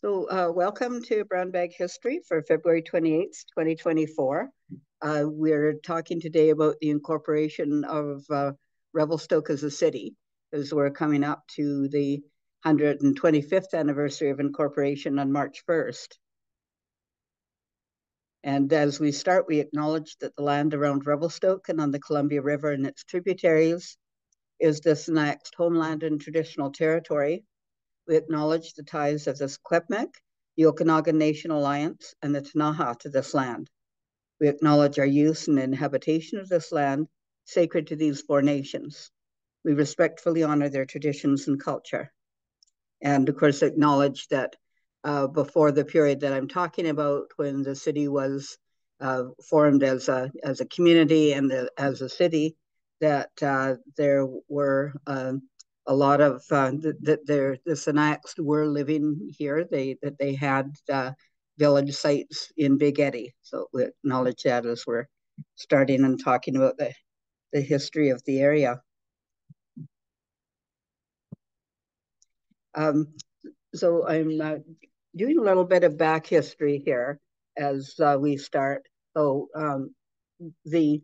Welcome to Brown Bag History for February 28th, 2024. We're talking today about the incorporation of Revelstoke as a city, as we're coming up to the 125th anniversary of incorporation on March 1st. And as we start, we acknowledge that the land around Revelstoke and on the Columbia River and its tributaries is this next homeland and traditional territory. We acknowledge the ties of the Secwepemc, the Okanagan Nation Alliance, and the Ktunaxa to this land. We acknowledge our use and inhabitation of this land, sacred to these four nations. We respectfully honor their traditions and culture. And of course, acknowledge that before the period that I'm talking about, when the city was formed as a community and as a city, that there were a lot of the Sinaiaks were living here. They had village sites in Big Eddy. So we acknowledge that as we're starting and talking about the history of the area. So I'm doing a little bit of back history here as we start. So the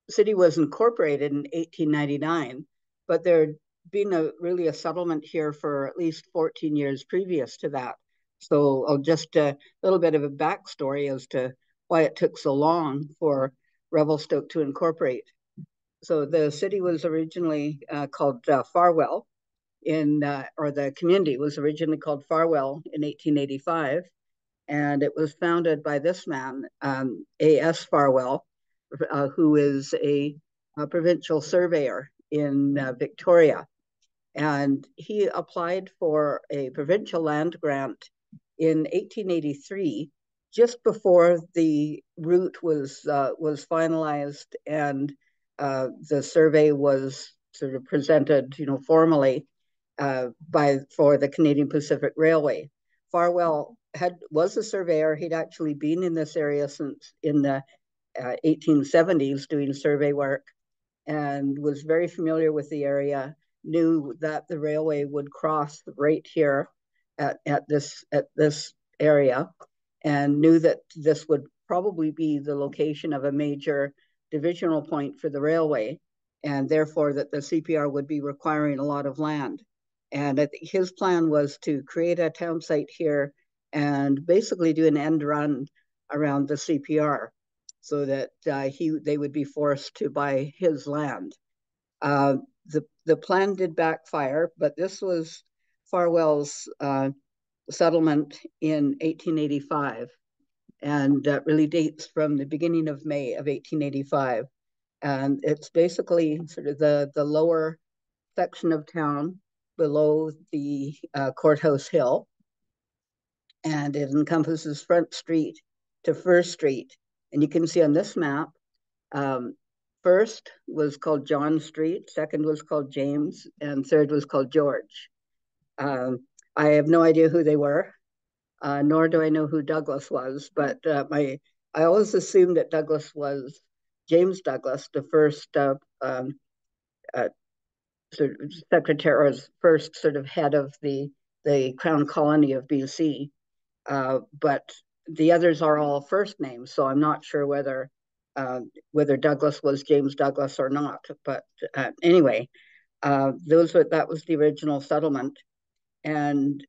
city was incorporated in 1899, but there had been really a settlement here for at least 14 years previous to that. So I'll just a little bit of a backstory as to why it took so long for Revelstoke to incorporate. So the city was originally called Farwell, or the community was originally called Farwell in 1885, and it was founded by this man, A.S. Farwell, who is a provincial surveyor in Victoria. And he applied for a provincial land grant in 1883, just before the route was finalized and the survey was sort of presented, formally for the Canadian Pacific Railway. Farwell was a surveyor. He'd actually been in this area since in the 1870s doing survey work, and was very familiar with the area, knew that the railway would cross right here at this area, and knew that this would probably be the location of a major divisional point for the railway, and therefore that the CPR would be requiring a lot of land. And I think his plan was to create a town site here and basically do an end run around the CPR, so that they would be forced to buy his land. The plan did backfire, but this was Farwell's settlement in 1885, and really dates from the beginning of May of 1885. And it's basically sort of the lower section of town below the Courthouse Hill, and it encompasses Front Street to First Street. And you can see on this map, first was called John Street, second was called James, and third was called George. I have no idea who they were, nor do I know who Douglas was, but I always assumed that Douglas was James Douglas, the first sort of secretary, or first sort of head of the Crown Colony of BC. But the others are all first names, so I'm not sure whether Douglas was James Douglas or not. But anyway, that was the original settlement. And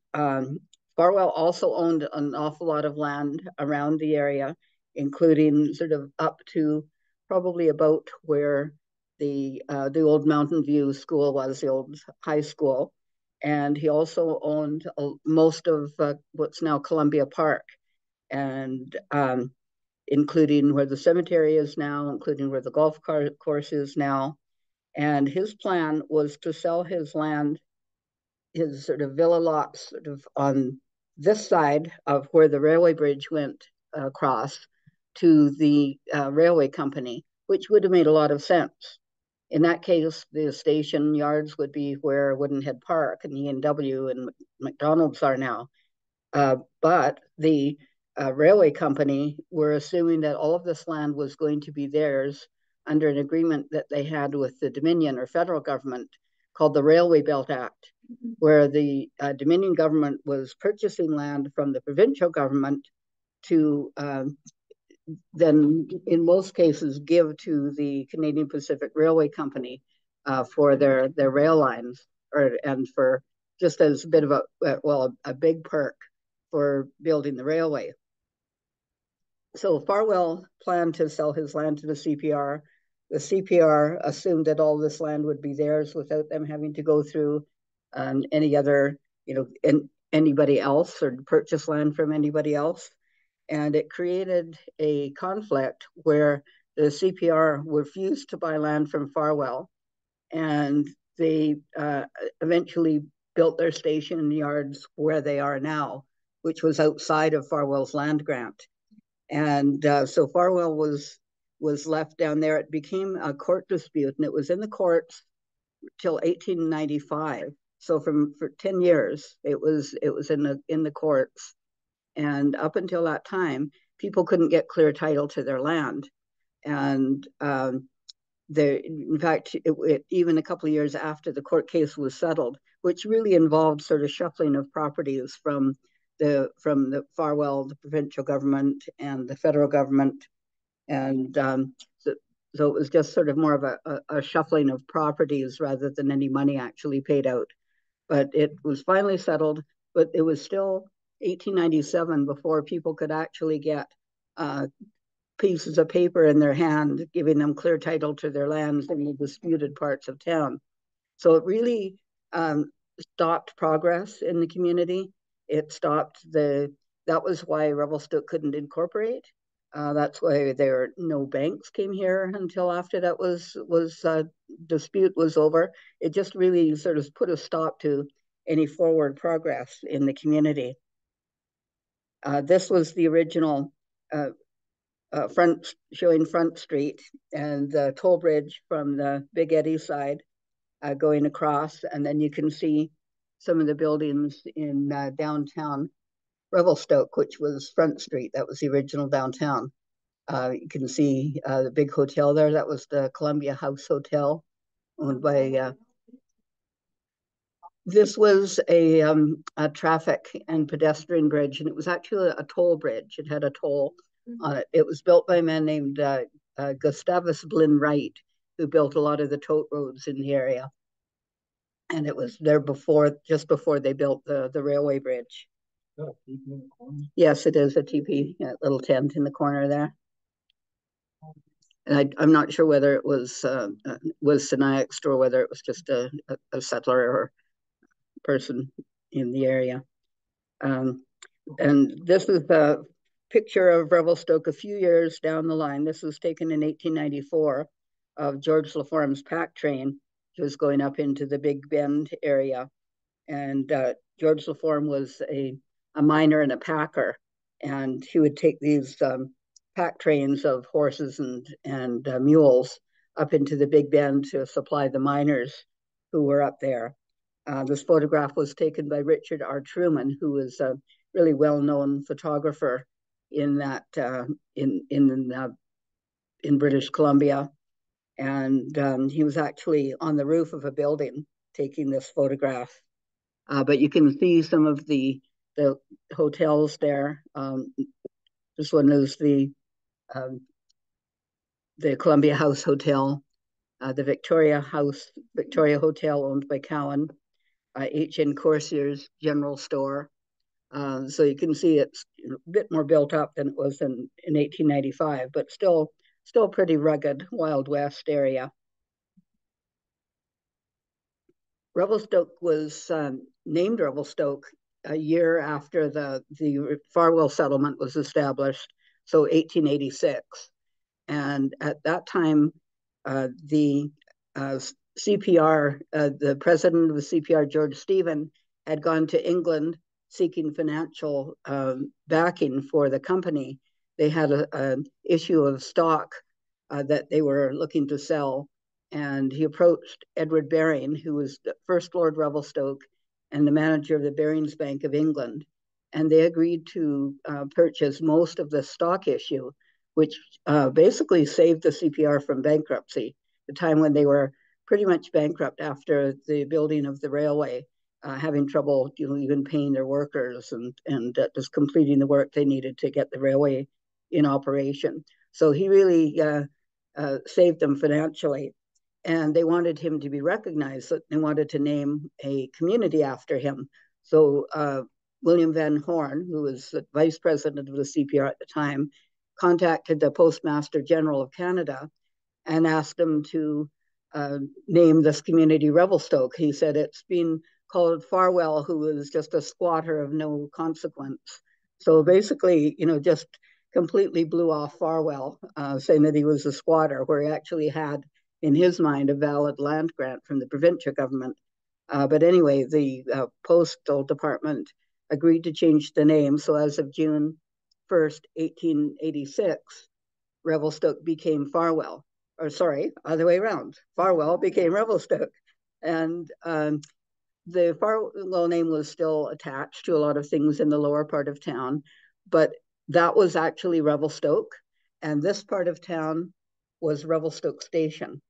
Farwell also owned an awful lot of land around the area, including sort of up to probably about where the old Mountain View School was, the old high school. And he also owned most of what's now Columbia Park, and including where the cemetery is now, including where the golf course is now. And his plan was to sell his land, his sort of villa lots, sort of on this side of where the railway bridge went across, to the railway company, which would have made a lot of sense. In that case, the station yards would be where Woodenhead Park and E&W and McDonald's are now. But the railway company were assuming that all of this land was going to be theirs under an agreement that they had with the Dominion or federal government called the Railway Belt Act. where the Dominion government was purchasing land from the provincial government to then, in most cases, give to the Canadian Pacific Railway Company for their rail lines, and for just as a bit of a big perk for building the railway. So Farwell planned to sell his land to the CPR. The CPR assumed that all this land would be theirs without them having to go through any other, anybody else, or purchase land from anybody else. And it created a conflict where the CPR refused to buy land from Farwell, and they eventually built their station yards where they are now, which was outside of Farwell's land grant. And so Farwell was left down there. It became a court dispute, and it was in the courts till 1895. So for 10 years, it was in the courts, and up until that time, people couldn't get clear title to their land. And in fact, even a couple of years after the court case was settled, which really involved sort of shuffling of properties from the Farwell, the provincial government, and the federal government, and so it was just sort of more of a shuffling of properties rather than any money actually paid out. But it was finally settled, but it was still 1897 before people could actually get pieces of paper in their hand giving them clear title to their lands in the disputed parts of town. So it really stopped progress in the community. It stopped that was why Revelstoke couldn't incorporate. That's why no banks came here until after that dispute was over. It just really sort of put a stop to any forward progress in the community. This was the original showing Front Street and the toll bridge from the Big Eddy side going across, and then you can see some of the buildings in downtown Revelstoke, which was Front Street. That was the original downtown. You can see the big hotel there. That was the Columbia House Hotel, owned by. This was a traffic and pedestrian bridge, and it was actually a toll bridge. It had a toll on it. It was built by a man named Gustavus Blinn Wright, who built a lot of the tote roads in the area. And it was there just before they built the railway bridge. Yes, it is a teepee, a little tent in the corner there. And I'm not sure whether it was Sinixt or whether it was just a settler or person in the area. And this is the picture of Revelstoke a few years down the line. This was taken in 1894 of George LaForme's pack train, which was going up into the Big Bend area. And George LaForme was a miner and a packer, and he would take these pack trains of horses and mules up into the Big Bend to supply the miners who were up there. This photograph was taken by Richard R. Truman, who was a really well-known photographer in that in British Columbia, and he was actually on the roof of a building taking this photograph. But you can see some of the hotels there. This one is the Columbia House Hotel, the Victoria Hotel owned by Cowan, H.N. Coursier's General Store. So you can see it's a bit more built up than it was in 1895, but still pretty rugged Wild West area. Revelstoke was named Revelstoke a year after the Farwell settlement was established, so 1886. And at that time, the CPR, the president of the CPR, George Stephen, had gone to England seeking financial backing for the company. They had an issue of stock that they were looking to sell, and he approached Edward Baring, who was the First Lord Revelstoke and the manager of the Barings Bank of England, and they agreed to purchase most of the stock issue, which basically saved the CPR from bankruptcy, the time when they were pretty much bankrupt after the building of the railway. having trouble, even paying their workers and just completing the work they needed to get the railway in operation. So he really saved them financially, and they wanted him to be recognized. They wanted to name a community after him. So William Van Horn, who was the vice president of the CPR at the time, contacted the Postmaster General of Canada and asked him to name this community Revelstoke. He said it's been called Farwell, who was just a squatter of no consequence. So basically, just completely blew off Farwell, saying that he was a squatter, where he actually had, in his mind, a valid land grant from the provincial government. But anyway, the postal department agreed to change the name. So as of June 1st, 1886, Revelstoke became Farwell. Or sorry, other way around. Farwell became Revelstoke. And the Farwell name was still attached to a lot of things in the lower part of town, but that was actually Revelstoke. And this part of town was Revelstoke Station.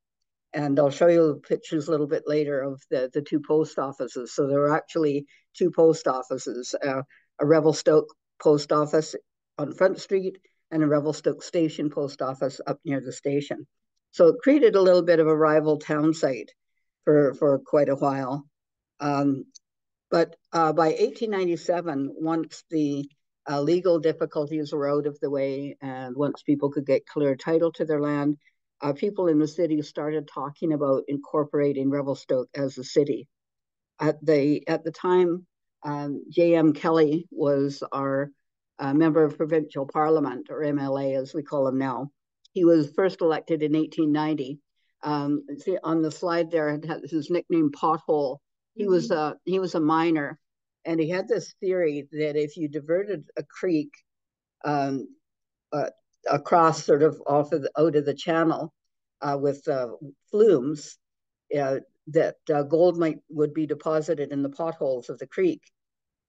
And I'll show you pictures a little bit later of the two post offices. So there were actually two post offices, a Revelstoke post office on Front Street and a Revelstoke Station post office up near the station. So it created a little bit of a rival town site for quite a while. But by 1897, once the legal difficulties were out of the way, and once people could get clear title to their land, people in the city started talking about incorporating Revelstoke as a city. At the time, J.M. Kelly was our member of provincial parliament, or MLA as we call him now. He was first elected in 1890. See on the slide there, it has his nickname Pothole. He was a miner, and he had this theory that if you diverted a creek across, sort of out of the channel with flumes, that gold would be deposited in the potholes of the creek.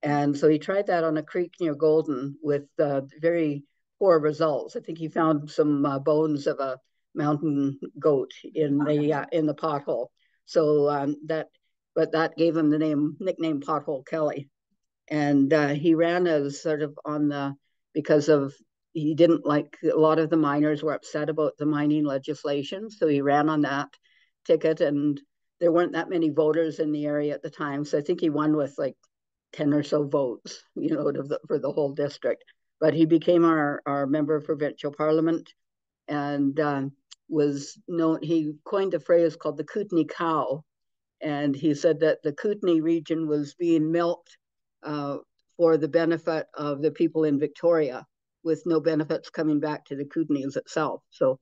And so he tried that on a creek near Golden with very poor results. I think he found some bones of a mountain goat in the pothole. So that gave him the nickname Pothole Kelly. And he ran as sort of because he didn't like, a lot of the miners were upset about the mining legislation. So he ran on that ticket, and there weren't that many voters in the area at the time. So I think he won with like 10 or so votes, for the whole district. But he became our member of provincial parliament, and he coined a phrase called the Kootenai cow. And he said that the Kootenai region was being milked for the benefit of the people in Victoria, with no benefits coming back to the Kootenays itself. So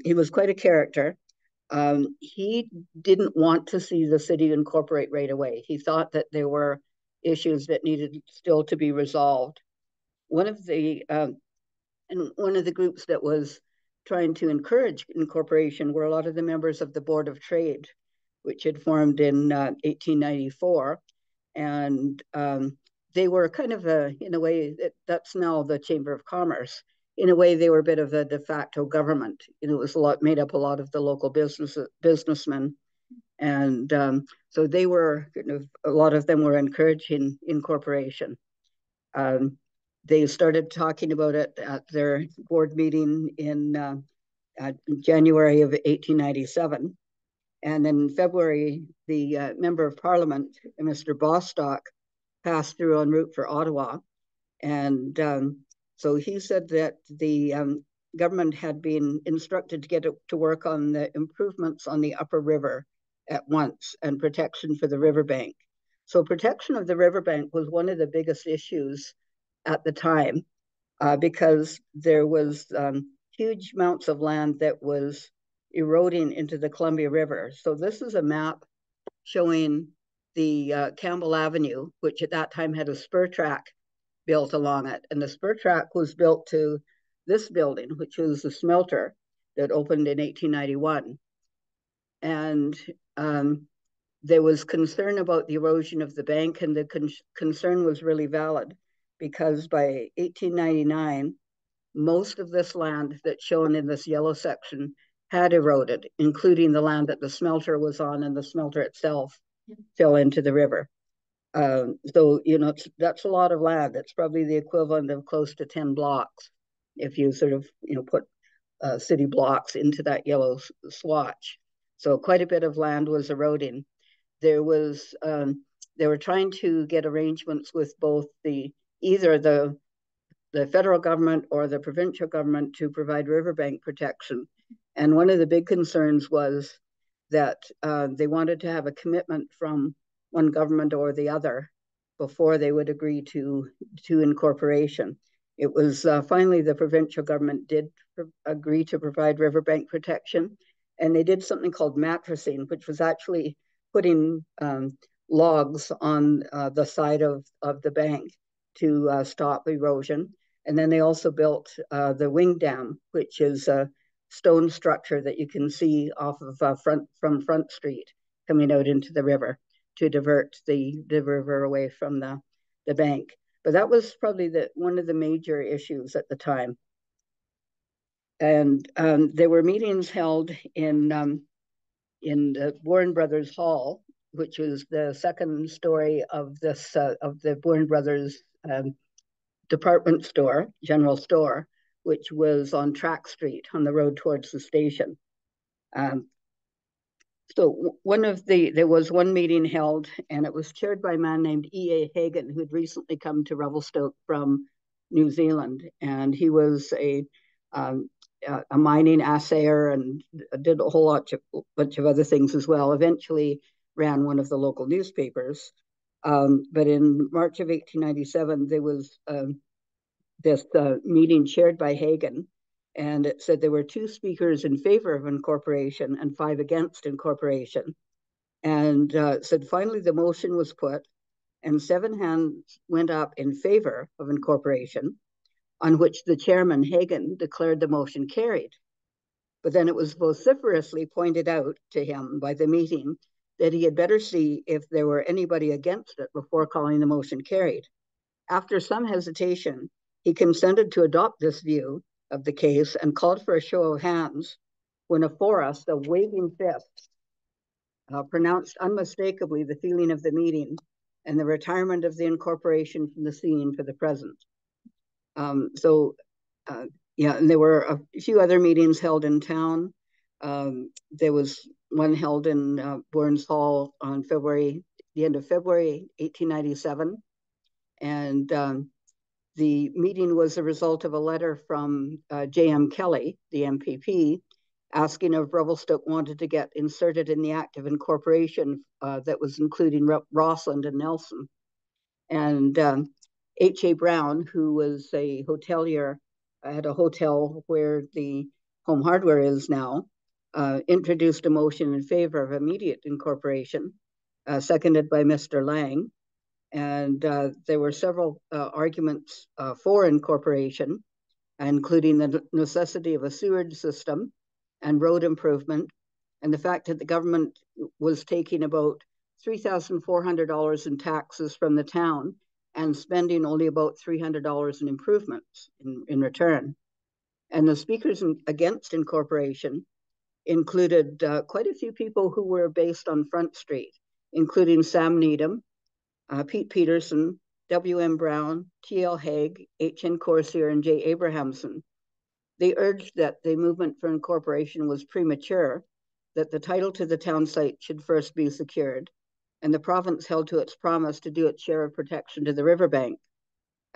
he was quite a character. He didn't want to see the city incorporate right away. He thought that there were issues that needed still to be resolved. One of the groups that was trying to encourage incorporation were a lot of the members of the Board of Trade, which had formed in 1894. And they were kind of in a way, that's now the Chamber of Commerce. In a way, they were a bit of a de facto government. It was made up a lot of the local businessmen. And so they were, a lot of them were encouraging incorporation. They started talking about it at their board meeting in January of 1897. And in February, the member of parliament, Mr. Bostock, passed through en route for Ottawa. And so he said that the government had been instructed to get to work on the improvements on the upper river at once, and protection for the riverbank. So protection of the riverbank was one of the biggest issues at the time, because there was huge amounts of land that was eroding into the Columbia River. So this is a map showing the Campbell Avenue, which at that time had a spur track built along it. And the spur track was built to this building, which was the smelter that opened in 1891. And there was concern about the erosion of the bank, and the concern was really valid, because by 1899, most of this land that's shown in this yellow section had eroded, including the land that the smelter was on, and the smelter itself fell into the river. So, that's a lot of land. It's probably the equivalent of close to 10 blocks if you sort of, put city blocks into that yellow swatch. So quite a bit of land was eroding. There was, they were trying to get arrangements with both either the federal government or the provincial government to provide riverbank protection. And one of the big concerns was that they wanted to have a commitment from one government or the other before they would agree to incorporation. It was finally the provincial government did agree to provide riverbank protection, and they did something called mattressing, which was actually putting logs on the side of the bank to stop erosion. And then they also built the wing dam, which is a stone structure that you can see off of from Front Street coming out into the river to divert the river away from the bank. But that was probably one of the major issues at the time. And there were meetings held in the Bourne Brothers Hall, which was the second story of the Bourne Brothers department store, general store, which was on Track Street on the road towards the station. So there was one meeting held, and it was chaired by a man named E.A. Hagan, who had recently come to Revelstoke from New Zealand, and he was a mining assayer and did a whole bunch of other things as well. Eventually ran one of the local newspapers. But in March of 1897, there was this meeting chaired by Hagan, and it said there were 2 speakers in favor of incorporation and 5 against incorporation. And said finally the motion was put, and 7 hands went up in favor of incorporation, on which the chairman, Hagan, declared the motion carried. But then it was vociferously pointed out to him by the meeting that he had better see if there were anybody against it before calling the motion carried. After some hesitation, he consented to adopt this view of the case and called for a show of hands, when a forest of waving fists pronounced unmistakably the feeling of the meeting and the retirement of the incorporation from the scene for the present. And there were a few other meetings held in town. There was one held in Burns Hall on the end of February 1897. And the meeting was a result of a letter from J.M. Kelly, the MPP, asking if Revelstoke wanted to get inserted in the Act of Incorporation that was including Rossland and Nelson. And H.A. Brown, who was a hotelier, had a hotel where the Home Hardware is now, introduced a motion in favor of immediate incorporation, seconded by Mr. Lang. And there were several arguments for incorporation, including the necessity of a sewage system and road improvement, and the fact that the government was taking about $3,400 in taxes from the town and spending only about $300 in improvements in return. And the speakers against incorporation included quite a few people who were based on Front Street, including Sam Needham, Pete Peterson, W.M. Brown, T.L. Haig, H.N. Corsier, and J. Abrahamson. They urged that the movement for incorporation was premature, that the title to the town site should first be secured, and the province held to its promise to do its share of protection to the riverbank.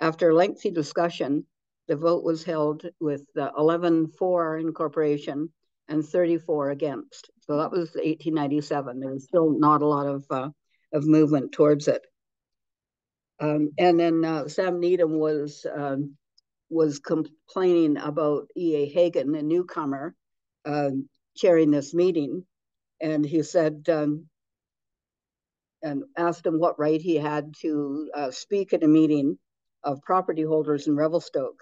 After a lengthy discussion, the vote was held with 11 for incorporation and 34 against. So that was 1897. There was still not a lot of movement towards it. And then Sam Needham was complaining about E.A. Hagan, a newcomer, chairing this meeting. And he said, and asked him what right he had to speak at a meeting of property holders in Revelstoke.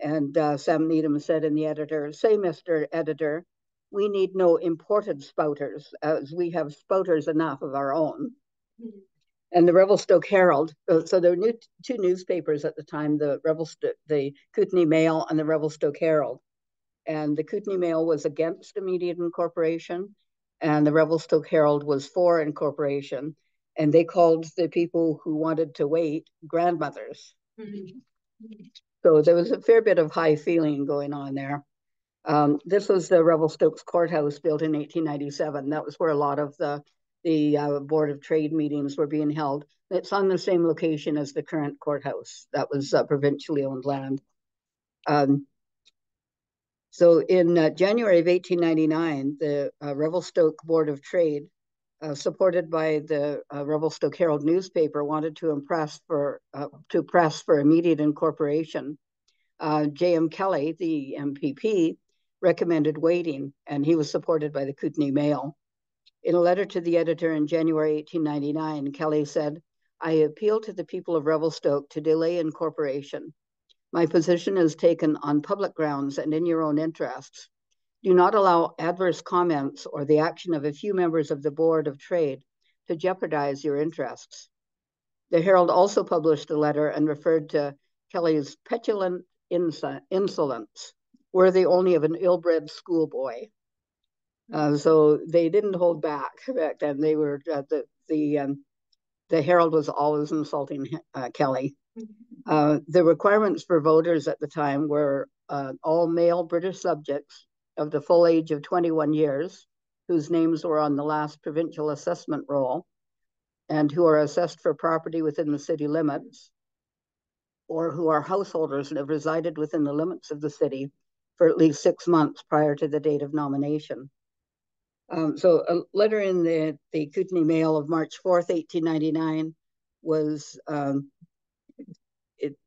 And Sam Needham said in the editor, "Say, Mr. Editor, we need no imported spouters, as we have spouters enough of our own." Mm-hmm. And the Revelstoke Herald, so there were 2 newspapers at the time, the Kootenay Mail and the Revelstoke Herald. And the Kootenay Mail was against immediate incorporation, and the Revelstoke Herald was for incorporation. and they called the people who wanted to wait grandmothers. Mm-hmm. So there was a fair bit of high feeling going on there. This was the Revelstoke Courthouse, built in 1897. That was where a lot of the Board of Trade meetings were being held. It's on the same location as the current courthouse. That was provincially owned land. So in January of 1899, the Revelstoke Board of Trade, supported by the Revelstoke Herald newspaper, wanted to press for immediate incorporation. J.M. Kelly, the MPP, recommended waiting, and he was supported by the Kootenay Mail. In a letter to the editor in January 1899, Kelly said, "I appeal to the people of Revelstoke to delay incorporation. My position is taken on public grounds and in your own interests. Do not allow adverse comments or the action of a few members of the Board of Trade to jeopardize your interests." The Herald also published a letter and referred to Kelly's petulant insolence, worthy only of an ill-bred schoolboy. So they didn't hold back then. They were the Herald was always insulting Kelly. The requirements for voters at the time were all male British subjects of the full age of 21 years, whose names were on the last provincial assessment roll, and who are assessed for property within the city limits, or who are householders and have resided within the limits of the city for at least 6 months prior to the date of nomination. So a letter in the Kootenay Mail of March 4th, 1899 was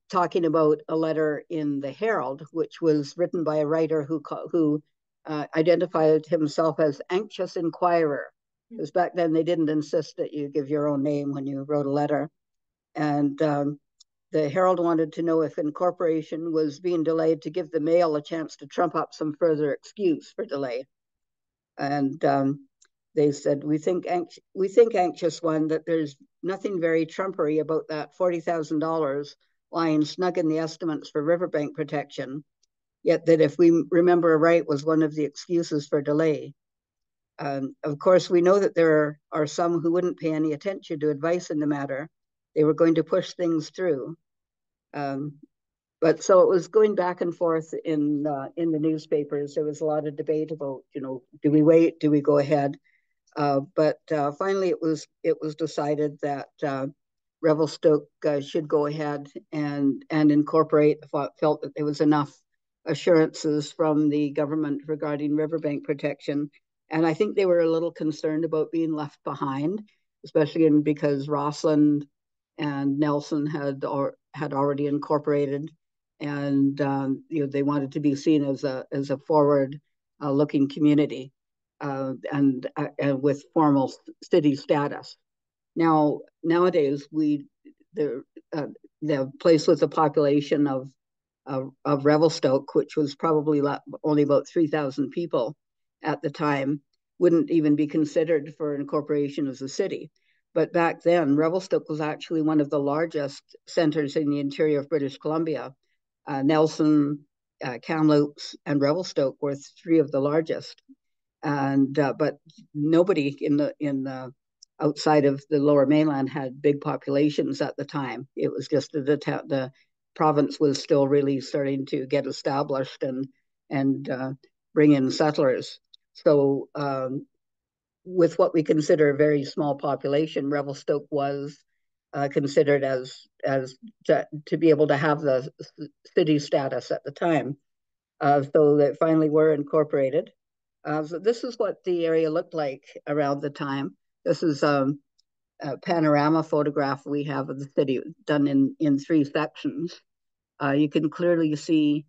talking about a letter in the Herald, which was written by a writer who identified himself as anxious inquirer. Because back then they didn't insist that you give your own name when you wrote a letter. And the Herald wanted to know if incorporation was being delayed to give the Mail a chance to trump up some further excuse for delay. And they said, we think anxious one, that there's nothing very trumpery about that $40,000 lying snug in the estimates for riverbank protection, yet that if we remember right was one of the excuses for delay. Of course, we know that there are some who wouldn't pay any attention to advice in the matter. They were going to push things through. But so it was going back and forth in the newspapers. There was a lot of debate about, do we wait? Do we go ahead? But finally, it was decided that Revelstoke should go ahead and incorporate. Felt that there was enough assurances from the government regarding riverbank protection, and I think they were a little concerned about being left behind, especially because Rossland and Nelson had already incorporated, and they wanted to be seen as a forward looking community. And with formal city status. Now, nowadays, the place with a population of Revelstoke, which was probably only about 3,000 people at the time, wouldn't even be considered for incorporation as a city. But back then, Revelstoke was actually one of the largest centers in the interior of British Columbia. Nelson, Kamloops, and Revelstoke were three of the largest. And but nobody in the outside of the Lower Mainland had big populations at the time. It was just the province was still really starting to get established and bring in settlers. So with what we consider a very small population, Revelstoke was considered as to be able to have the city status at the time. So that finally were incorporated. So this is what the area looked like around the time. This is a panorama photograph we have of the city done in 3 sections. You can clearly see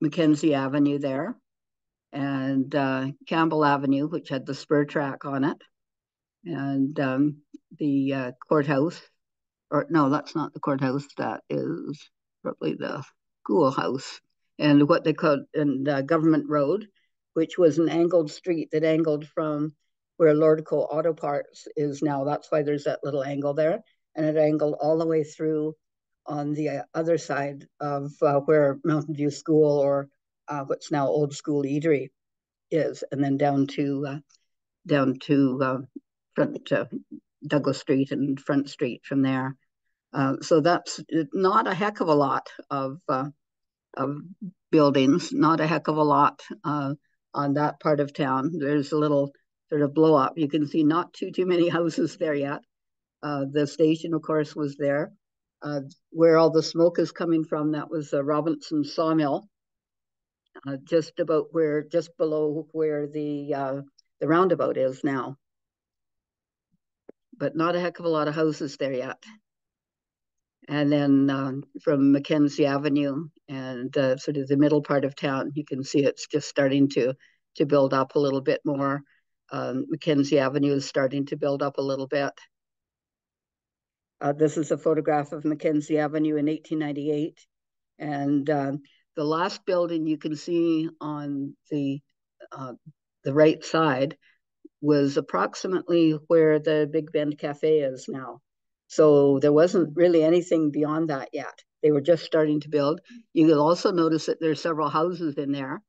Mackenzie Avenue there, and Campbell Avenue, which had the spur track on it, and the courthouse, or no, that's not the courthouse, that is probably the schoolhouse, and what they called Government Road, which was an angled street that angled from where Lordco Auto Parts is now. That's why there's that little angle there, and it angled all the way through on the other side of where Mountain View School, or what's now Old School Eatery, is, and then down to front Douglas Street and Front Street from there. So that's not a heck of a lot of buildings, not a heck of a lot on that part of town. There's a little sort of blow up. You can see not too many houses there yet. The station, of course, was there. Where all the smoke is coming from, that was Robinson Sawmill, just below where the roundabout is now. But not a heck of a lot of houses there yet. And then from Mackenzie Avenue and sort of the middle part of town, you can see it's just starting to build up a little bit more. Mackenzie Avenue is starting to build up a little bit. This is a photograph of Mackenzie Avenue in 1898. And the last building you can see on the right side was approximately where the Big Bend Cafe is now. So there wasn't really anything beyond that yet. They were just starting to build. You will also notice that there's several houses in there,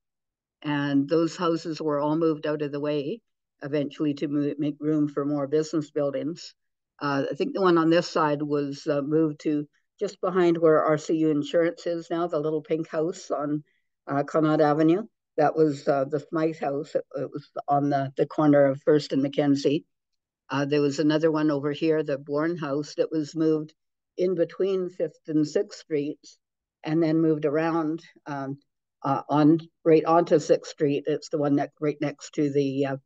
and those houses were all moved out of the way eventually to make room for more business buildings. I think the one on this side was moved to just behind where RCU Insurance is now, the little pink house on Conrad Avenue. That was the Smythe House. It was on the corner of First and Mackenzie. There was another one over here, the Bourne House, that was moved in between 5th and 6th Streets and then moved around right onto 6th Street. It's the one right next to the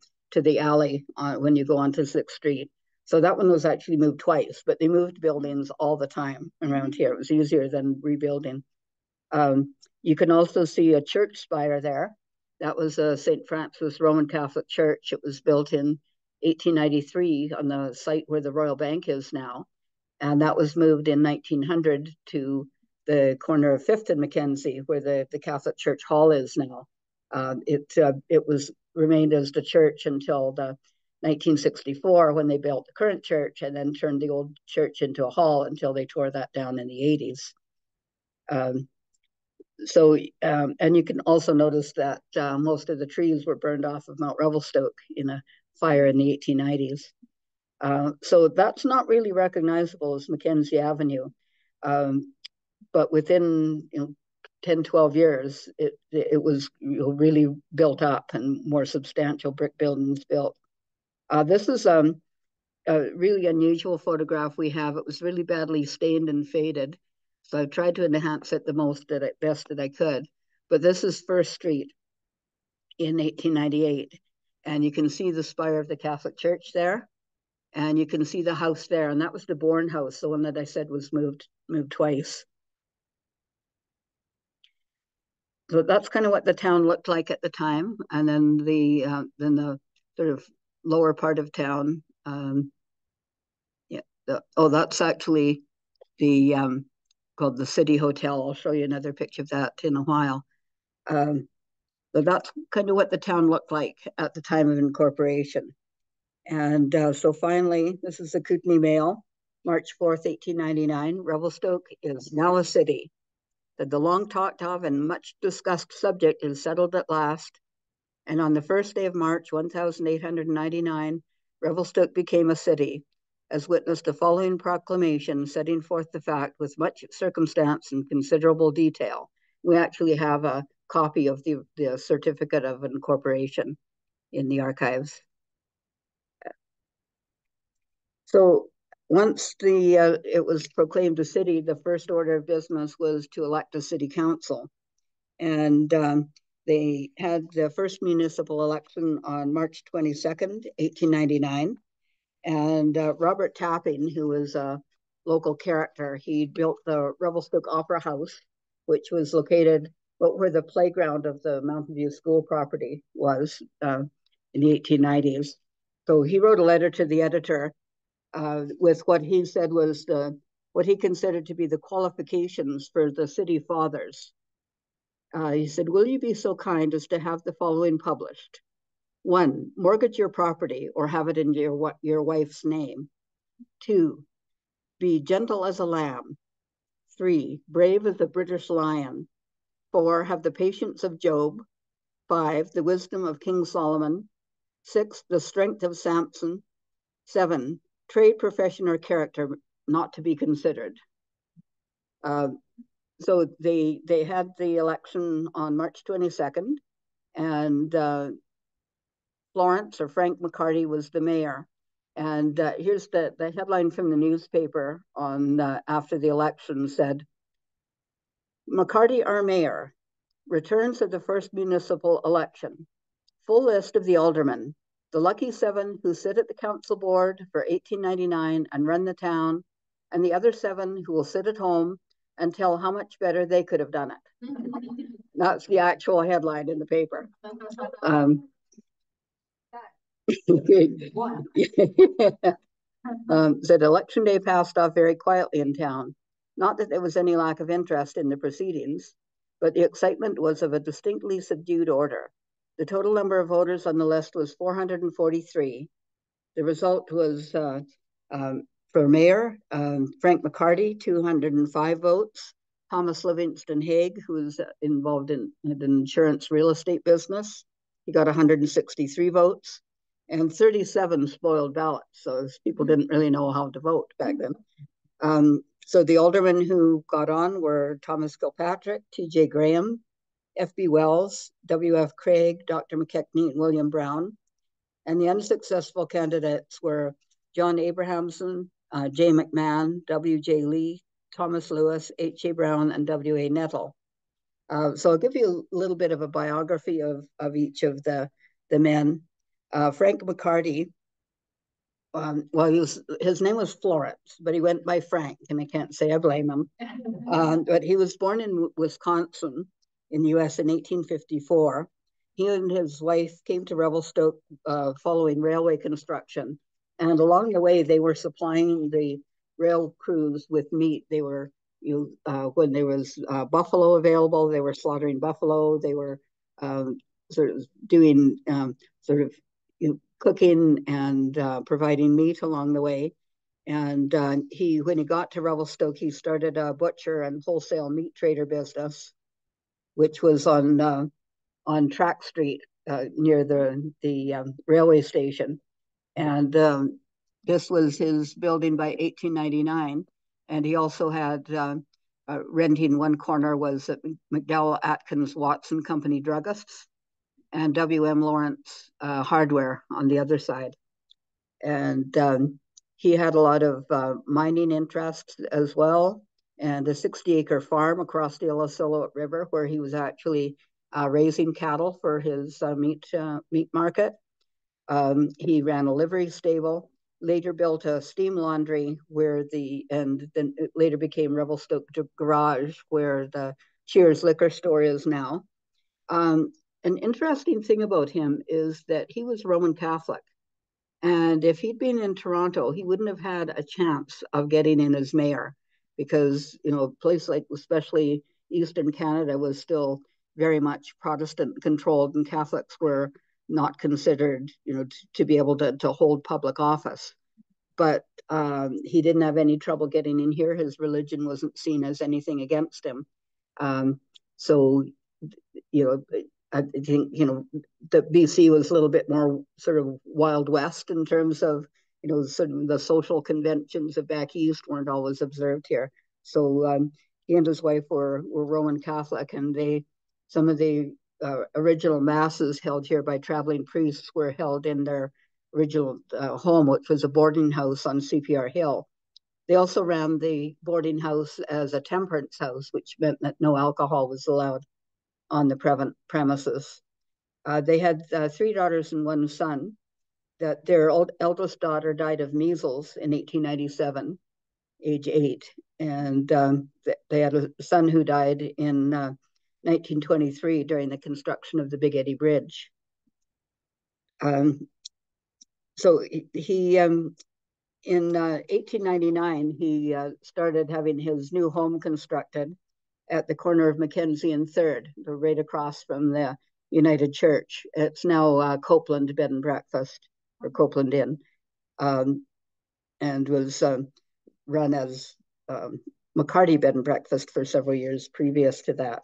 alley when you go onto 6th Street. So that one was actually moved twice, but they moved buildings all the time around here. It was easier than rebuilding. You can also see a church spire there. That was St. Francis Roman Catholic Church. It was built in 1893 on the site where the Royal Bank is now. And that was moved in 1900 to the corner of 5th and Mackenzie, where the Catholic Church Hall is now. It was remained as the church until the 1964 when they built the current church and then turned the old church into a hall until they tore that down in the 80s. And you can also notice that most of the trees were burned off of Mount Revelstoke in a fire in the 1890s. So that's not really recognizable as Mackenzie Avenue. But within 10, 12 years, it was really built up and more substantial brick buildings built. This is a really unusual photograph we have. It was really badly stained and faded. So I've tried to enhance it the best that I could. But this is First Street in 1898. And you can see the spire of the Catholic Church there. And you can see the house there. And that was the Bourne House, the one that I said was moved twice. So that's kind of what the town looked like at the time. And then the sort of lower part of town. That's actually the called the City Hotel. I'll show you another picture of that in a while. So that's kind of what the town looked like at the time of incorporation. And so finally, this is the Kootenai Mail, March 4th, 1899. Revelstoke is now a city. That the long talked of and much discussed subject is settled at last. And on the first day of March, 1899, Revelstoke became a city, as witnessed the following proclamation setting forth the fact with much circumstance and considerable detail. We actually have a copy of the certificate of incorporation in the archives. So once it was proclaimed a city, the first order of business was to elect a city council. And they had the first municipal election on March 22nd, 1899. And Robert Tapping, who was a local character, he built the Revelstoke Opera House, which was located where the playground of the Mountain View School property was in the 1890s. So he wrote a letter to the editor with what he said was what he considered to be the qualifications for the city fathers. He said, will you be so kind as to have the following published? 1, mortgage your property or have it in your wife's name. 2, be gentle as a lamb. 3, brave as a British lion. 4, have the patience of Job. 5, the wisdom of King Solomon. 6, the strength of Samson. 7, trade, profession, or character not to be considered. So they had the election on March 22nd, and Florence, or Frank McCarty, was the mayor. And here's the headline from the newspaper on after the election said, McCarty, our mayor, returns of the first municipal election. Full list of the aldermen, the lucky 7 who sit at the council board for 1899 and run the town, and the other 7 who will sit at home and tell how much better they could have done it. That's the actual headline in the paper. Said election day passed off very quietly in town. Not that there was any lack of interest in the proceedings, but the excitement was of a distinctly subdued order. The total number of voters on the list was 443. The result was for mayor, Frank McCarty, 205 votes. Thomas Livingston Haig, who was involved in an insurance real estate business, he got 163 votes, and 37 spoiled ballots. So people didn't really know how to vote back then. So the aldermen who got on were Thomas Kilpatrick, T.J. Graham, F.B. Wells, W.F. Craig, Dr. McKechnie, and William Brown. And the unsuccessful candidates were John Abrahamson, J. McMahon, W.J. Lee, Thomas Lewis, H.A. Brown, and W.A. Nettle. So I'll give you a little bit of a biography of each of the men. Frank McCarty, well, his name was Florence, but he went by Frank, and I can't say I blame him. But he was born in Wisconsin in the U.S. in 1854. He and his wife came to Revelstoke following railway construction. And along the way, they were supplying the rail crews with meat. They were, when there was buffalo available, they were slaughtering buffalo. They were sort of doing cooking and providing meat along the way. And when he got to Revelstoke, he started a butcher and wholesale meat trader business, which was on Track Street near the railway station. And this was his building by 1899. And he also had renting one corner was at McDowell Atkins Watson Company Druggists, and W.M. Lawrence Hardware on the other side. And he had a lot of mining interests as well, and a 60-acre farm across the Illecillewaet River where he was actually raising cattle for his meat market. He ran a livery stable, later built a steam laundry and then it later became Revelstoke Garage, where the Cheers liquor store is now. An interesting thing about him is that he was Roman Catholic. And if he'd been in Toronto, he wouldn't have had a chance of getting in as mayor because, a place like especially Eastern Canada was still very much Protestant controlled, and Catholics were not considered, to be able to hold public office. But he didn't have any trouble getting in here. His religion wasn't seen as anything against him. So, I think, the BC was a little bit more sort of Wild West in terms of, sort of the social conventions of back east weren't always observed here. So he and his wife were Roman Catholic, and some of the original masses held here by traveling priests were held in their original home, which was a boarding house on CPR Hill. They also ran the boarding house as a temperance house, which meant that no alcohol was allowed on the premises. They had 3 daughters and 1 son. That their eldest daughter died of measles in 1897, age 8, and they had a son who died in 1923 during the construction of the Big Eddy Bridge. So he in 1899 he started having his new home constructed at the corner of Mackenzie and 3rd, right across from the United Church. It's now Copeland Bed and Breakfast, or Copeland Inn, and was run as McCarty Bed and Breakfast for several years previous to that.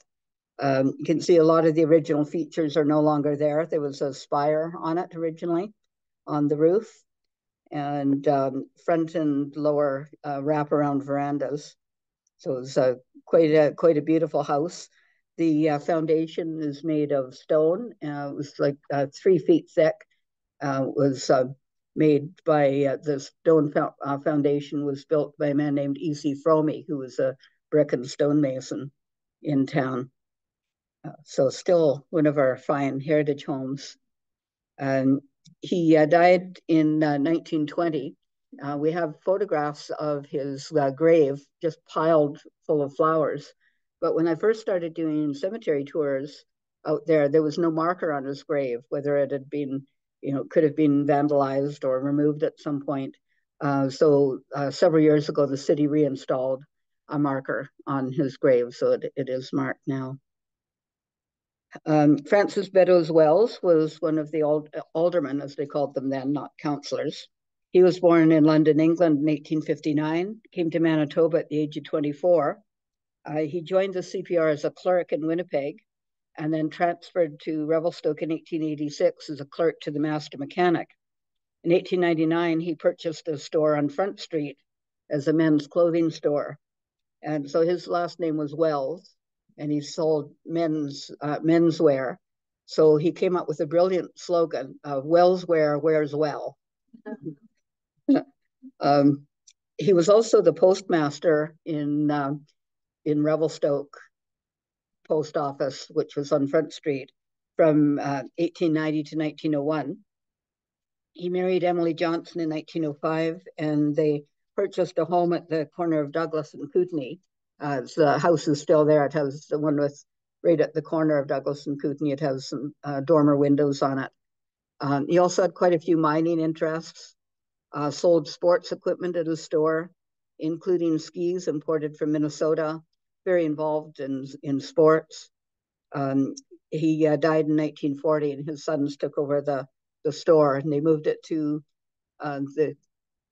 You can see a lot of the original features are no longer there. There was a spire on it originally on the roof. and front and lower wraparound verandas. So it's quite a beautiful house. The foundation is made of stone. It was like 3 feet thick. Was made by the stone foundation was built by a man named E.C. Fromey, who was a brick and stone mason in town. So still one of our fine heritage homes. He died in 1920. We have photographs of his grave just piled full of flowers. But when I first started doing cemetery tours out there was no marker on his grave, whether it had been, could have been vandalized or removed at some point. So several years ago, the city reinstalled a marker on his grave, so it is marked now. Francis Beddoes Wells was one of the aldermen, as they called them then, not councillors. He was born in London, England in 1859, came to Manitoba at the age of 24. He joined the CPR as a clerk in Winnipeg and then transferred to Revelstoke in 1886 as a clerk to the master mechanic. In 1899, he purchased a store on Front Street as a men's clothing store. And so his last name was Wells, and he sold menswear. So he came up with a brilliant slogan of Wellswear wears well. He was also the postmaster in Revelstoke post office, which was on Front Street from 1890 to 1901. He married Emily Johnson in 1905, and they purchased a home at the corner of Douglas and Kootenay. The house is still there. It has the one with right at the corner of Douglas and Kootenay. It has some dormer windows on it. He also had quite a few mining interests, sold sports equipment at his store, including skis imported from Minnesota, very involved in sports. He died in 1940, and his sons took over the store, and they moved it to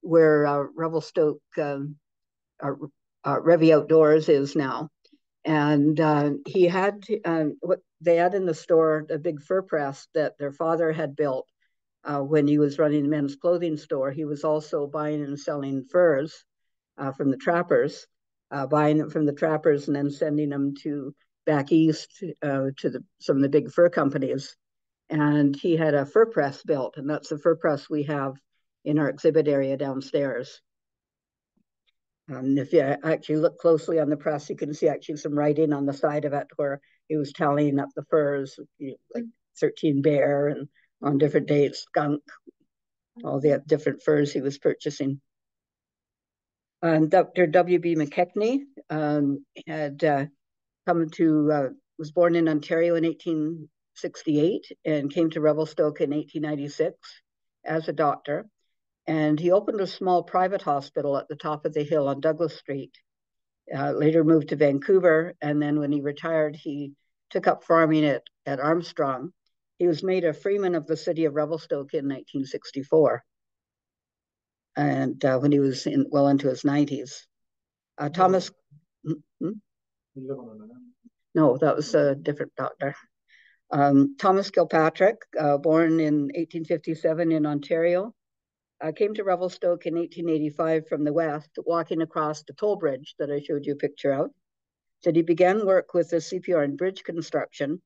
where Revelstoke Revy Outdoors is now. And he had what they had in the store, a big fur press that their father had built when he was running the men's clothing store. He was also buying and selling furs from the trappers, buying it from the trappers and then sending them back east to some of the big fur companies. And he had a fur press built, and that's the fur press we have in our exhibit area downstairs. If you actually look closely on the press, you can see actually some writing on the side of it where he was tallying up the furs, like 13 bear, and on different dates, skunk, all the different furs he was purchasing. And Dr. W.B. McKechnie was born in Ontario in 1868 and came to Revelstoke in 1896 as a doctor. And he opened a small private hospital at the top of the hill on Douglas Street. Later moved to Vancouver, and then when he retired, he took up farming at Armstrong. He was made a freeman of the city of Revelstoke in 1964, and when he was well into his 90s. Thomas. No, that was a different doctor. Thomas Kilpatrick, born in 1857 in Ontario, came to Revelstoke in 1885 from the west, walking across the toll bridge that I showed you a picture of. Said he began work with the CPR in bridge construction,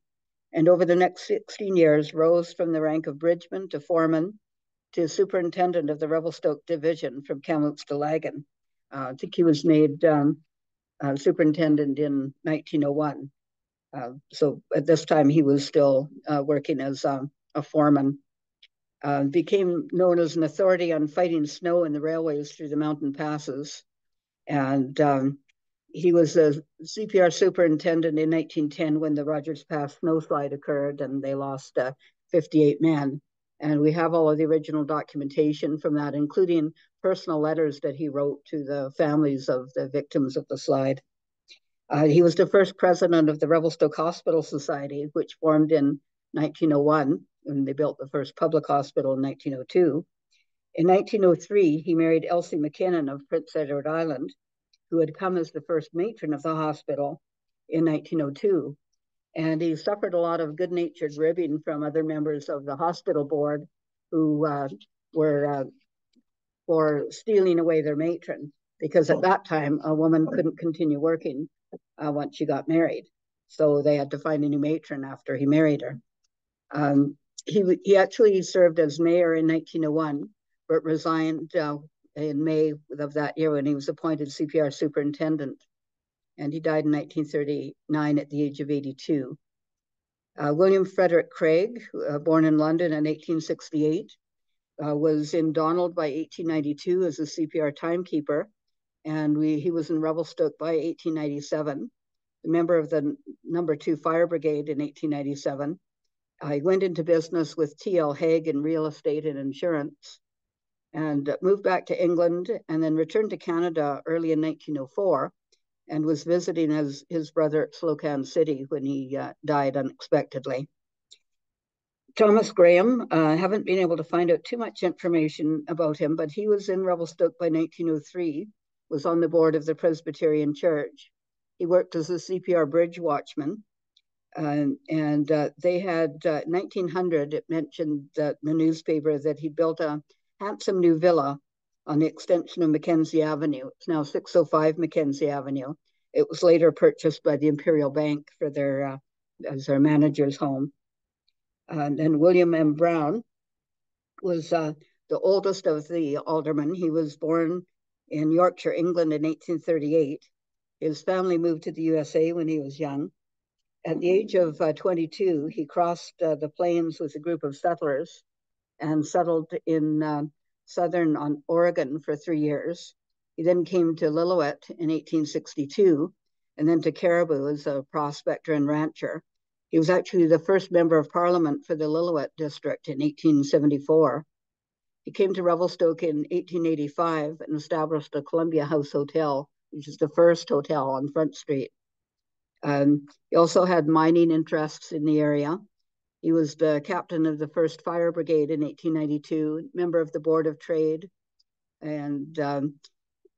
and over the next 16 years rose from the rank of bridgeman to foreman to superintendent of the Revelstoke division from Kamloops to Lagan. I think he was made superintendent in 1901. So at this time he was still working as a foreman. Became known as an authority on fighting snow in the railways through the mountain passes. And he was a CPR superintendent in 1910 when the Rogers Pass snowslide occurred and they lost 58 men. And we have all of the original documentation from that, including personal letters that he wrote to the families of the victims of the slide. He was the first president of the Revelstoke Hospital Society, which formed in 1901, when they built the first public hospital in 1902. In 1903, he married Elsie McKinnon of Prince Edward Island, who had come as the first matron of the hospital in 1902. And he suffered a lot of good-natured ribbing from other members of the hospital board who were for stealing away their matron, because at that time a woman couldn't continue working once she got married. So they had to find a new matron after he married her. He actually served as mayor in 1901, but resigned in May of that year when he was appointed CPR superintendent. And he died in 1939 at the age of 82. William Frederick Craig, born in London in 1868, was in Donald by 1892 as a CPR timekeeper, and he was in Revelstoke by 1897, a member of the number 2 Fire Brigade in 1897. I went into business with T.L. Haig in real estate and insurance, and moved back to England, and then returned to Canada early in 1904, and was visiting as his brother at Slocan City when he died unexpectedly. Thomas Graham, I haven't been able to find out too much information about him, but he was in Revelstoke by 1903, was on the board of the Presbyterian Church. He worked as a CPR bridge watchman. They had 1900, it mentioned that in the newspaper that he built a handsome new villa on the extension of Mackenzie Avenue. It's now 605 Mackenzie Avenue. It was later purchased by the Imperial Bank for as their manager's home. And then William M. Brown was the oldest of the aldermen. He was born in Yorkshire, England in 1838. His family moved to the USA when he was young. At the age of 22, he crossed the plains with a group of settlers and settled in southern Oregon for 3 years. He then came to Lillooet in 1862, and then to Caribou as a prospector and rancher. He was actually the first member of parliament for the Lillooet district in 1874. He came to Revelstoke in 1885 and established the Columbia House Hotel, which is the first hotel on Front Street. He also had mining interests in the area. He was the captain of the 1st Fire Brigade in 1892, member of the Board of Trade, and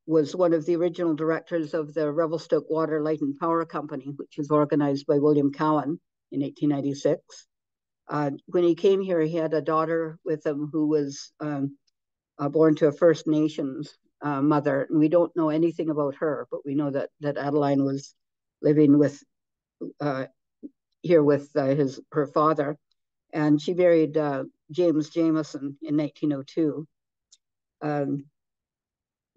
was one of the original directors of the Revelstoke Water, Light and Power Company, which was organized by William Cowan in 1896. When he came here, he had a daughter with him who was born to a First Nations mother. And we don't know anything about her, but we know that Adeline was living with here with her father, and she married James Jameson in 1902.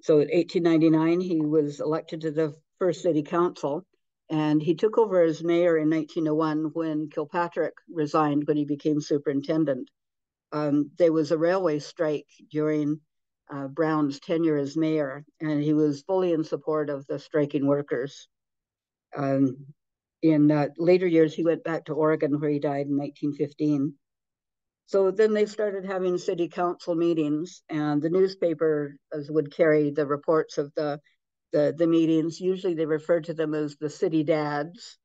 So in 1899, he was elected to the first city council, and he took over as mayor in 1901 when Kilpatrick resigned when he became superintendent. There was a railway strike during Brown's tenure as mayor, and he was fully in support of the striking workers. In later years, he went back to Oregon, where he died in 1915. So then they started having city council meetings, and the newspaper would carry the reports of the meetings. Usually they referred to them as the city dads.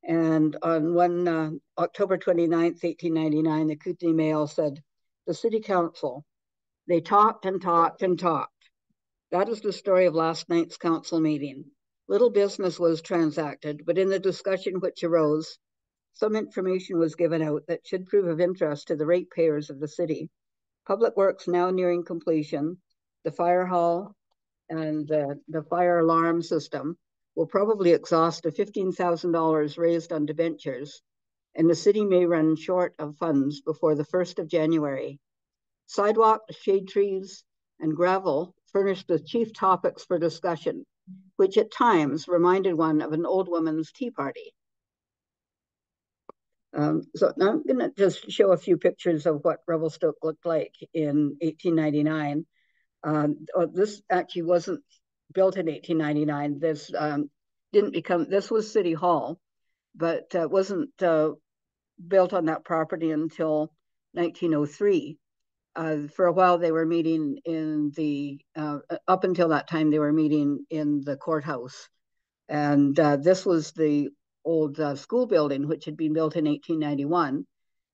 And on October 29th, 1899, the Kootenai Mail said, "The city council, they talked and talked and talked. That is the story of last night's council meeting. Little business was transacted, but in the discussion which arose, some information was given out that should prove of interest to the ratepayers of the city. Public works now nearing completion, the fire hall and the fire alarm system will probably exhaust the $15,000 raised on debentures, and the city may run short of funds before the 1st of January. Sidewalks, shade trees, and gravel furnished the chief topics for discussion, which at times reminded one of an old woman's tea party." So now I'm going to just show a few pictures of what Revelstoke looked like in 1899. This actually wasn't built in 1899. This this was City Hall, but wasn't built on that property until 1903. For a while, they were meeting up until that time, they were meeting in the courthouse. And this was the old school building, which had been built in 1891,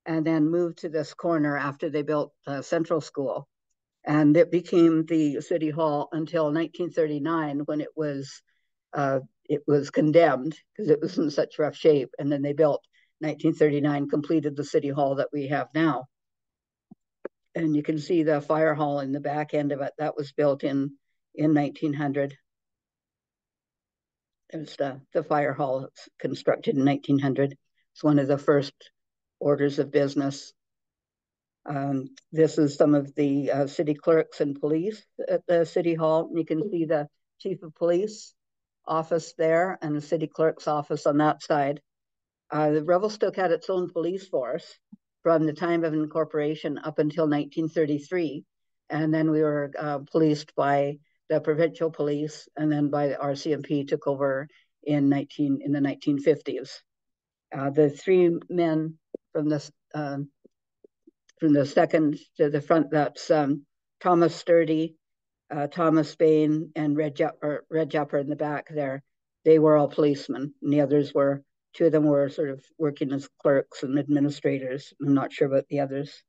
and then moved to this corner after they built Central School. And it became the City Hall until 1939, when it was condemned because it was in such rough shape. And then they built, 1939, completed the City Hall that we have now. And you can see the fire hall in the back end of it. That was built in 1900. There's the fire hall that's constructed in 1900. It's one of the first orders of business. This is some of the city clerks and police at the city hall. You can see the chief of police office there and the city clerk's office on that side. The Revelstoke had its own police force from the time of incorporation up until 1933. And then we were policed by the provincial police, and then by the RCMP took over in the 1950s. The three men from this from the second to the front, that's Thomas Sturdy, Thomas Bain, and Red Jupper in the back there. They were all policemen, and the others were, two of them were sort of working as clerks and administrators. I'm not sure about the others.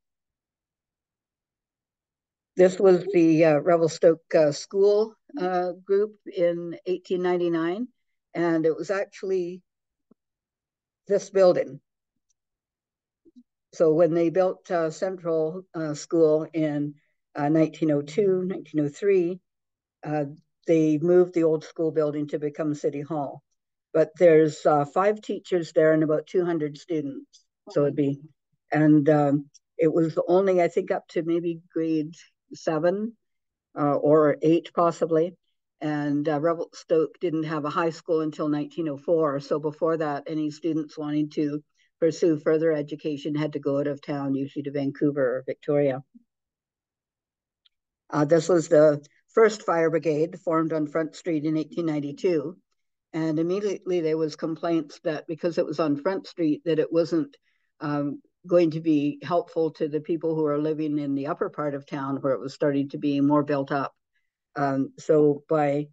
This was the Revelstoke School group in 1899, and it was actually this building. So when they built Central School in 1902, 1903, they moved the old school building to become City Hall. But there's 5 teachers there and about 200 students. So it'd be, and it was only, I think, up to maybe grade 7 or 8 possibly. And Revelstoke didn't have a high school until 1904. So before that, any students wanting to pursue further education had to go out of town, usually to Vancouver or Victoria. This was the first fire brigade formed on Front Street in 1892. And immediately there was complaints that because it was on Front Street, that it wasn't going to be helpful to the people who are living in the upper part of town, where it was starting to be more built up. So by,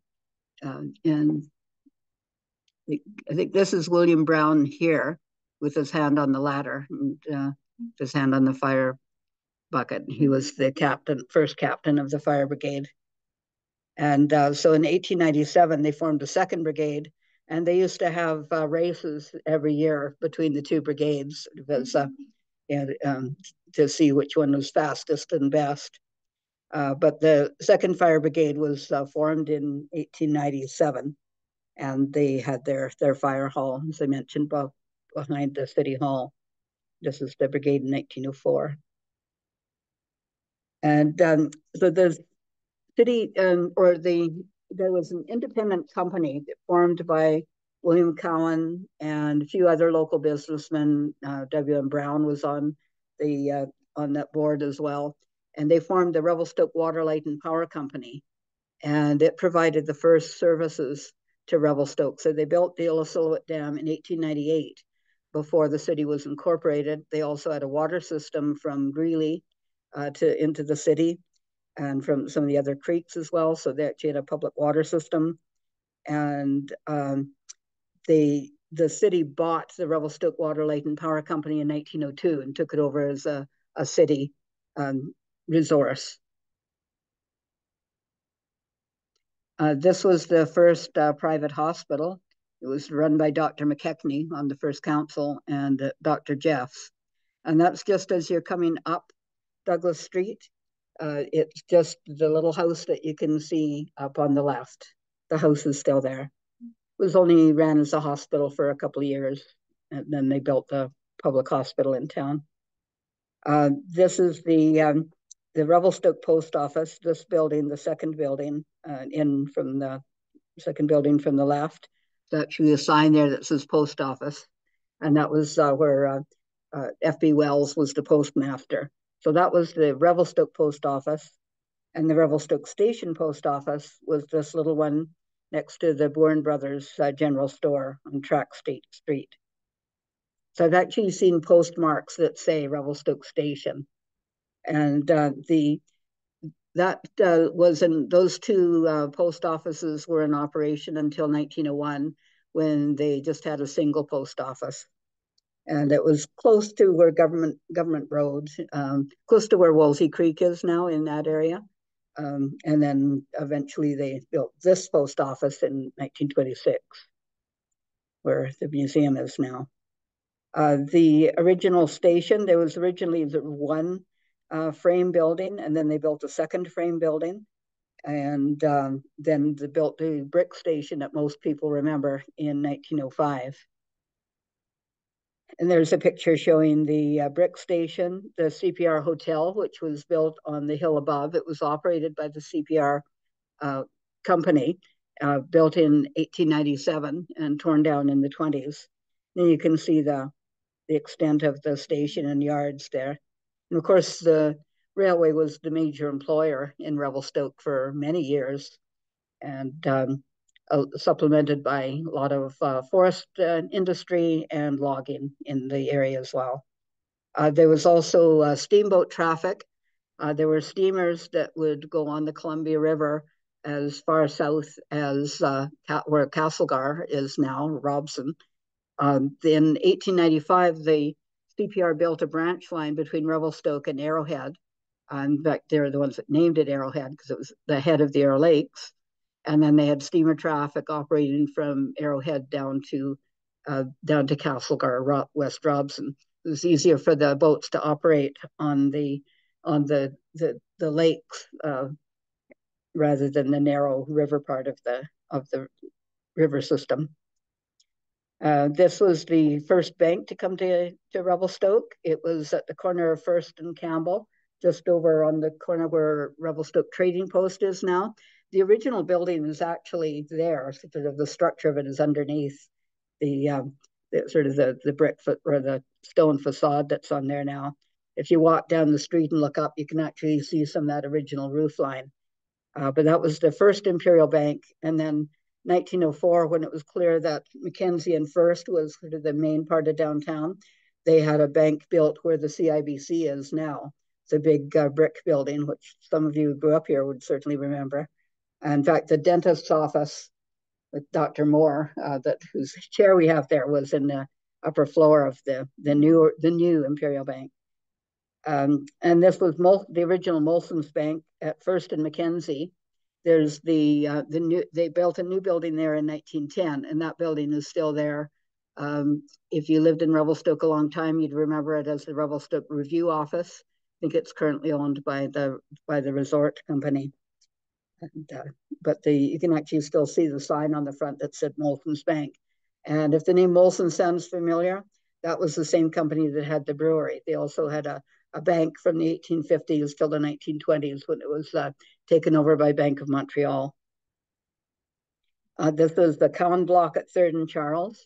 and I think this is William Brown here with his hand on the ladder and his hand on the fire bucket. He was the first captain of the fire brigade. And so in 1897, they formed a second brigade, and they used to have races every year between the two brigades because, to see which one was fastest and best. But the second fire brigade was formed in 1897, and they had their fire hall, as I mentioned, behind the city hall. This is the brigade in 1904. And so the city, there was an independent company formed by William Cowan and a few other local businessmen. W.M. Brown was on that board as well. And they formed the Revelstoke Water, Light and Power Company. And it provided the first services to Revelstoke. So they built the Illecillewaet Dam in 1898 before the city was incorporated. They also had a water system from Greeley into the city, and from some of the other creeks as well. So they actually had a public water system. And the city bought the Revelstoke Water, Light and Power Company in 1902 and took it over as a city resource. This was the first private hospital. It was run by Dr. McKechnie on the first council and Dr. Jeffs. And that's just as you're coming up Douglas Street. It's just the little house that you can see up on the left. The house is still there. It was only ran as a hospital for a couple of years, and then they built the public hospital in town. This is the Revelstoke Post Office. This building, the second building, in from the second building from the left. There's actually a sign there that says Post Office, and that was where F.B. Wells was the postmaster. So that was the Revelstoke Post Office, and the Revelstoke Station Post Office was this little one next to the Bourne Brothers General Store on Track Street. So I've actually seen postmarks that say Revelstoke Station, and was in those two post offices were in operation until 1901, when they just had a single post office. And it was close to where government road, close to where Wolsey Creek is now, in that area. And then eventually they built this post office in 1926, where the museum is now. The original station, there was originally one frame building, and then they built a second frame building, and then they built the brick station that most people remember in 1905. And there's a picture showing the brick station, the CPR Hotel, which was built on the hill above. It was operated by the CPR company, built in 1897 and torn down in the 20s. Then you can see the extent of the station and yards there. And of course, the railway was the major employer in Revelstoke for many years, and supplemented by a lot of forest industry and logging in the area as well. There was also steamboat traffic. There were steamers that would go on the Columbia River as far south as where Castlegar is now, Robson. In 1895, the CPR built a branch line between Revelstoke and Arrowhead. In fact, they're the ones that named it Arrowhead because it was the head of the Arrow Lakes. And then they had steamer traffic operating from Arrowhead down to Castlegar, West Robson. It was easier for the boats to operate on the lakes rather than the narrow river part of the river system. This was the first bank to come to Revelstoke. It was at the corner of First and Campbell, just over on the corner where Revelstoke Trading Post is now. The original building is actually there. Sort of the structure of it is underneath the sort of the brick or the stone facade that's on there now. If you walk down the street and look up, you can actually see some of that original roof line. But that was the first Imperial Bank. And then 1904, when it was clear that Mackenzie and First was sort of the main part of downtown, they had a bank built where the CIBC is now. It's a big brick building, which some of you who grew up here would certainly remember. In fact, the dentist's office with Dr. Moore, whose chair we have there, was in the upper floor of the new Imperial Bank. And this was the original Molson's Bank at First and Mackenzie. There's they built a new building there in 1910, and that building is still there. If you lived in Revelstoke a long time, you'd remember it as the Revelstoke Review Office. I think it's currently owned by the resort company. And, but you can actually still see the sign on the front that said Molson's Bank. And if the name Molson sounds familiar, that was the same company that had the brewery. They also had a bank from the 1850s till the 1920s when it was taken over by Bank of Montreal. This is the Cowan Block at 3rd and Charles.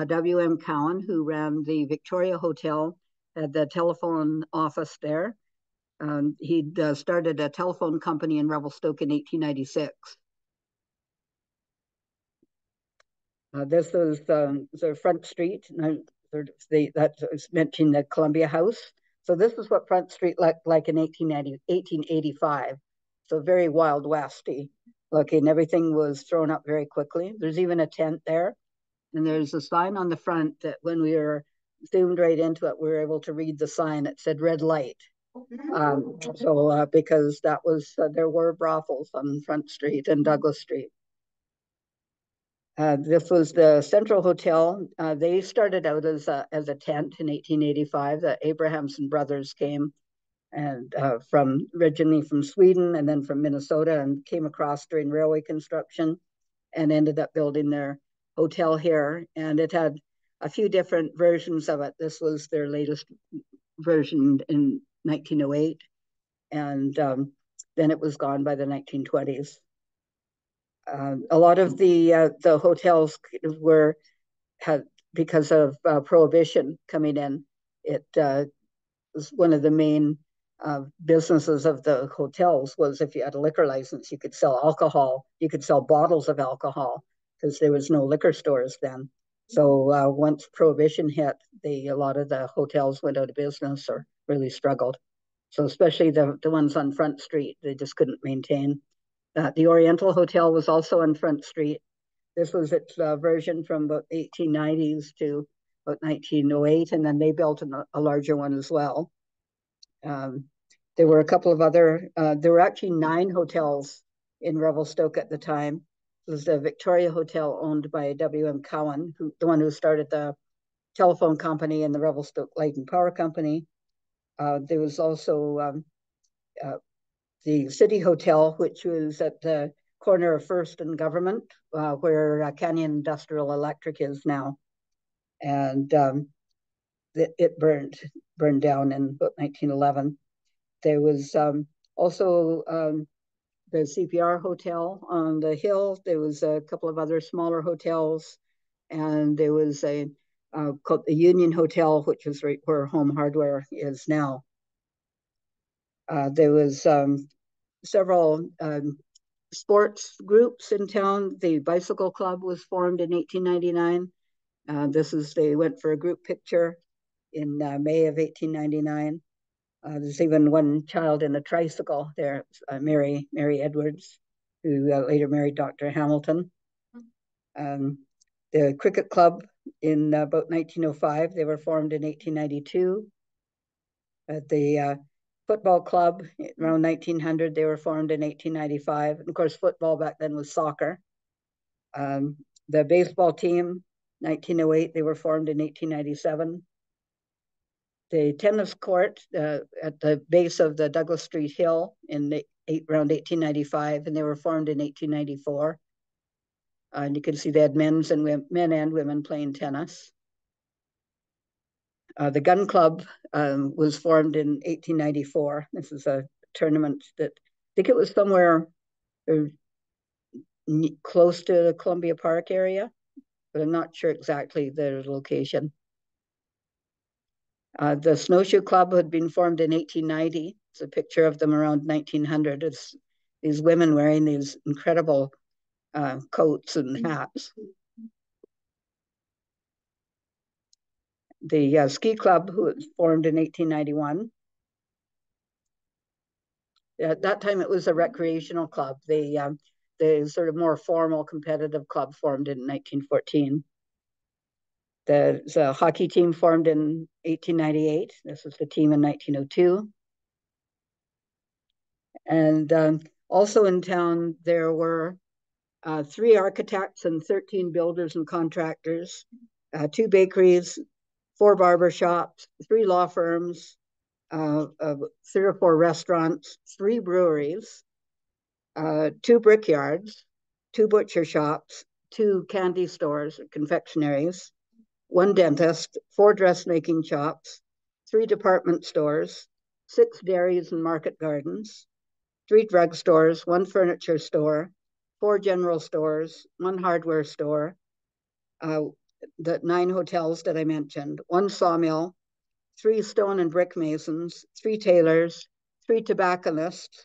W.M. Cowan, who ran the Victoria Hotel, had the telephone office there. He'd started a telephone company in Revelstoke in 1896. This was the Front Street. That was mentioning the Columbia House. So this is what Front Street looked like in 1885. So very Wild Westy looking. Everything was thrown up very quickly. There's even a tent there. And there's a sign on the front that when we were zoomed right into it, we were able to read the sign that said red light. Because that was, there were brothels on Front Street and Douglas Street. This was the Central Hotel. They started out as a tent in 1885. The Abrahamson brothers came and originally from Sweden and then from Minnesota, and came across during railway construction and ended up building their hotel here. And it had a few different versions of it. This was their latest version in 1908, and then it was gone by the 1920s. A lot of the hotels had, because of prohibition coming in, it was one of the main businesses of the hotels was if you had a liquor license, you could sell alcohol, you could sell bottles of alcohol because there was no liquor stores then. So once prohibition hit, a lot of the hotels went out of business or really struggled. So especially the ones on Front Street, they just couldn't maintain. The Oriental Hotel was on Front Street. This was its version from about 1890s to about 1908, and then they built a larger one as well. There were a couple of other, there were actually 9 hotels in Revelstoke at the time. It was the Victoria Hotel owned by W.M. Cowan, the one who started the telephone company and the Revelstoke Light and Power Company. There was also the City Hotel, which was at the corner of First and Government, where Canyon Industrial Electric is now. And it burned down in about 1911. There was also the CPR Hotel on the hill. There was a couple of other smaller hotels, and there was a called the Union Hotel, which is right where Home Hardware is now. There was several sports groups in town. The Bicycle Club was formed in 1899. They went for a group picture in May of 1899. There's even one child in a tricycle there, Mary Edwards, who later married Dr. Hamilton. The Cricket Club in about 1905, they were formed in 1892. The Football Club around 1900, they were formed in 1895. And of course, football back then was soccer. The baseball team, 1908, they were formed in 1897. The tennis court at the base of the Douglas Street Hill around 1895, and they were formed in 1894. And you can see they had men and women playing tennis. The Gun Club was formed in 1894. This is a tournament that I think it was somewhere close to the Columbia Park area, but I'm not sure exactly the location. The Snowshoe Club had been formed in 1890. It's a picture of them around 1900. It's these women wearing these incredible coats and hats. The Ski Club, who was formed in 1891. At that time, it was a recreational club. The sort of more formal competitive club formed in 1914. There's a hockey team formed in 1898. This was the team in 1902. And also in town, there were 3 architects and 13 builders and contractors, 2 bakeries, 4 barber shops, 3 law firms, 3 or 4 restaurants, 3 breweries, 2 brickyards, 2 butcher shops, 2 candy stores, confectionaries, 1 dentist, 4 dressmaking shops, 3 department stores, 6 dairies and market gardens, 3 drugstores, 1 furniture store, 4 general stores, 1 hardware store, the 9 hotels that I mentioned, 1 sawmill, 3 stone and brick masons, 3 tailors, 3 tobacconists,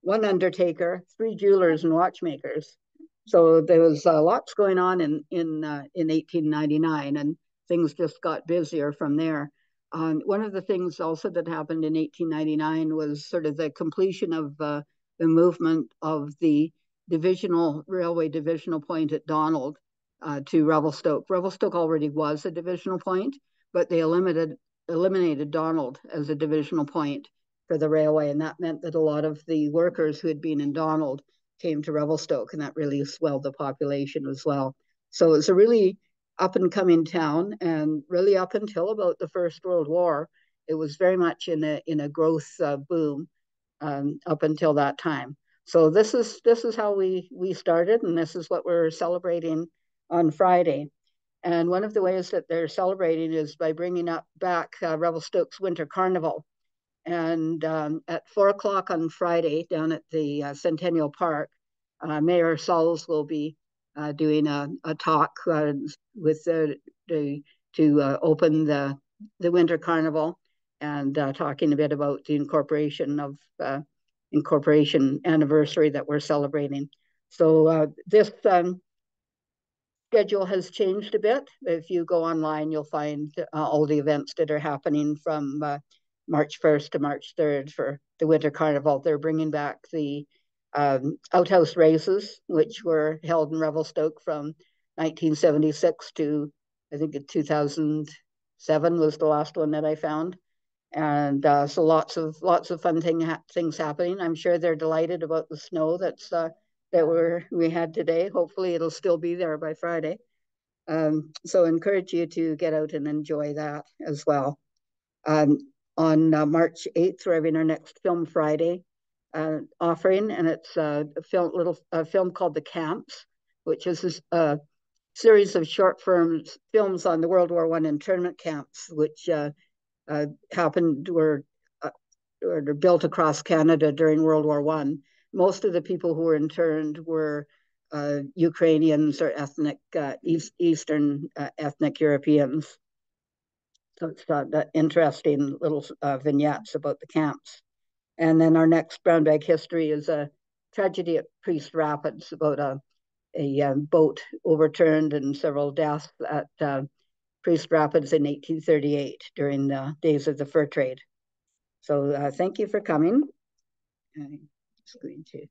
1 undertaker, 3 jewelers and watchmakers. So there was lots going on in 1899, and things just got busier from there. One of the things also that happened in 1899 was sort of the completion of the movement of the railway divisional point at Donald to Revelstoke. Revelstoke already was a divisional point, but they eliminated Donald as a divisional point for the railway, and that meant that a lot of the workers who had been in Donald came to Revelstoke, and that really swelled the population as well. So it's a really up and coming town, and really up until about the First World War, it was very much in a growth boom up until that time. So this is how we started, and this is what we're celebrating on Friday. And one of the ways that they're celebrating is by bringing back Revelstoke's Winter Carnival. And at 4 o'clock on Friday down at the Centennial Park, Mayor Sauls will be doing a talk with to open the Winter Carnival, and talking a bit about the Incorporation anniversary that we're celebrating. So this schedule has changed a bit. If you go online, you'll find all the events that are happening from March 1st to March 3rd for the Winter Carnival. They're bringing back the outhouse races, which were held in Revelstoke from 1976 to, I think, 2007 was the last one that I found. And so lots of fun things happening. I'm sure they're delighted about the snow that we had today. Hopefully it'll still be there by Friday. So encourage you to get out and enjoy that as well. on March 8th. We're having our next Film Friday offering, and it's a film called The Camps, which is a series of short films on the World War I internment camps, which happened were built across Canada during World War I. Most of the people who were interned were Ukrainians or Eastern ethnic Europeans. So it's interesting little vignettes about the camps. And then our next brown bag history is a tragedy at Priest Rapids about a boat overturned and several deaths at Priest Rapids in 1838 during the days of the fur trade. So thank you for coming. I'm just going to